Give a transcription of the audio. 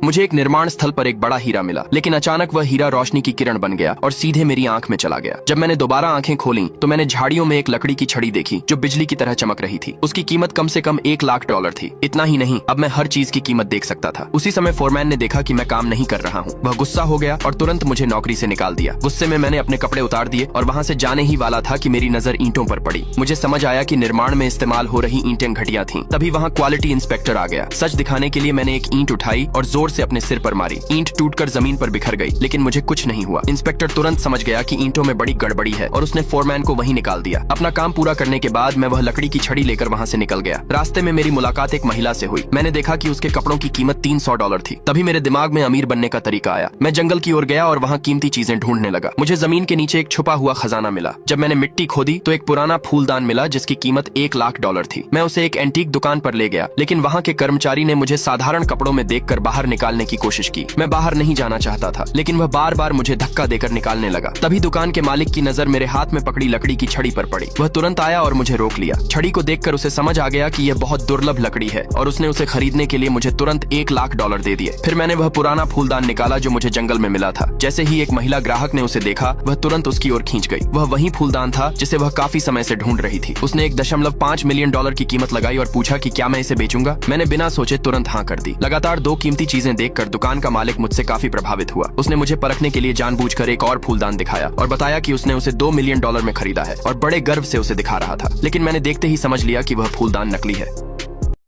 मुझे एक निर्माण स्थल पर एक बड़ा हीरा मिला, लेकिन अचानक वह हीरा रोशनी की किरण बन गया और सीधे मेरी आंख में चला गया। जब मैंने दोबारा आंखें खोली तो मैंने झाड़ियों में एक लकड़ी की छड़ी देखी जो बिजली की तरह चमक रही थी। उसकी कीमत कम से कम $1,00,000 थी। इतना ही नहीं, अब मैं हर चीज की कीमत देख सकता था। उसी समय फोरमैन ने देखा कि मैं काम नहीं कर रहा हूँ। वह गुस्सा हो गया और तुरंत मुझे नौकरी से निकाल दिया। गुस्से में मैंने अपने कपड़े उतार दिए और वहाँ से जाने ही वाला था कि मेरी नजर ईंटों पर पड़ी। मुझे समझ आया कि निर्माण में इस्तेमाल हो रही ईंटें घटिया थीं। तभी वहाँ क्वालिटी इंस्पेक्टर आ गया। सच दिखाने के लिए मैंने एक ईंट उठाई और जोर से अपने सिर पर मारी। ईंट टूटकर जमीन पर बिखर गई, लेकिन मुझे कुछ नहीं हुआ। इंस्पेक्टर तुरंत समझ गया कि ईंटों में बड़ी गड़बड़ी है और उसने फोरमैन को वहीं निकाल दिया। अपना काम पूरा करने के बाद मैं वह लकड़ी की छड़ी लेकर वहाँ से निकल गया। रास्ते में मेरी मुलाकात एक महिला से हुई। मैंने देखा कि उसके कपड़ों की कीमत $300 थी। तभी मेरे दिमाग में अमीर बनने का तरीका आया। मैं जंगल की ओर गया और वहाँ कीमती चीजें ढूंढने लगा। मुझे जमीन के नीचे एक छुपा हुआ खजाना मिला। जब मैंने मिट्टी खोदी तो एक पुराना फूलदान मिला जिसकी कीमत $1,00,000 थी। मैं उसे एक एंटीक दुकान पर ले गया, लेकिन वहाँ के कर्मचारी ने मुझे साधारण कपड़ों में देखकर बाहर निकालने की कोशिश की। मैं बाहर नहीं जाना चाहता था, लेकिन वह बार बार मुझे धक्का देकर निकालने लगा। तभी दुकान के मालिक की नजर मेरे हाथ में पकड़ी लकड़ी की छड़ी पर पड़ी। वह तुरंत आया और मुझे रोक लिया। छड़ी को देखकर उसे समझ आ गया कि यह बहुत दुर्लभ लकड़ी है और उसने उसे खरीदने के लिए मुझे तुरंत $1,00,000 दे दिए। फिर मैंने वह पुराना फूलदान निकाला जो मुझे जंगल में मिला था। जैसे ही एक महिला ग्राहक ने उसे देखा, वह तुरंत उसकी ओर खींच गई। वह वही फूलदान था जिसे वह काफी समय से ढूंढ रही थी। उसने $1.5 मिलियन की कीमत लगाई और पूछा कि क्या मैं इसे बेचूंगा। मैंने बिना सोचे तुरंत हाँ कर दी। लगातार 2 कीमती चीजें देखकर दुकान का मालिक मुझसे काफी प्रभावित हुआ। उसने मुझे परखने के लिए जानबूझकर एक और फूलदान दिखाया और बताया कि उसने उसे $2 मिलियन में खरीदा है और बड़े गर्व से उसे दिखा रहा था। लेकिन मैंने देखते ही समझ लिया कि वह फूलदान नकली है।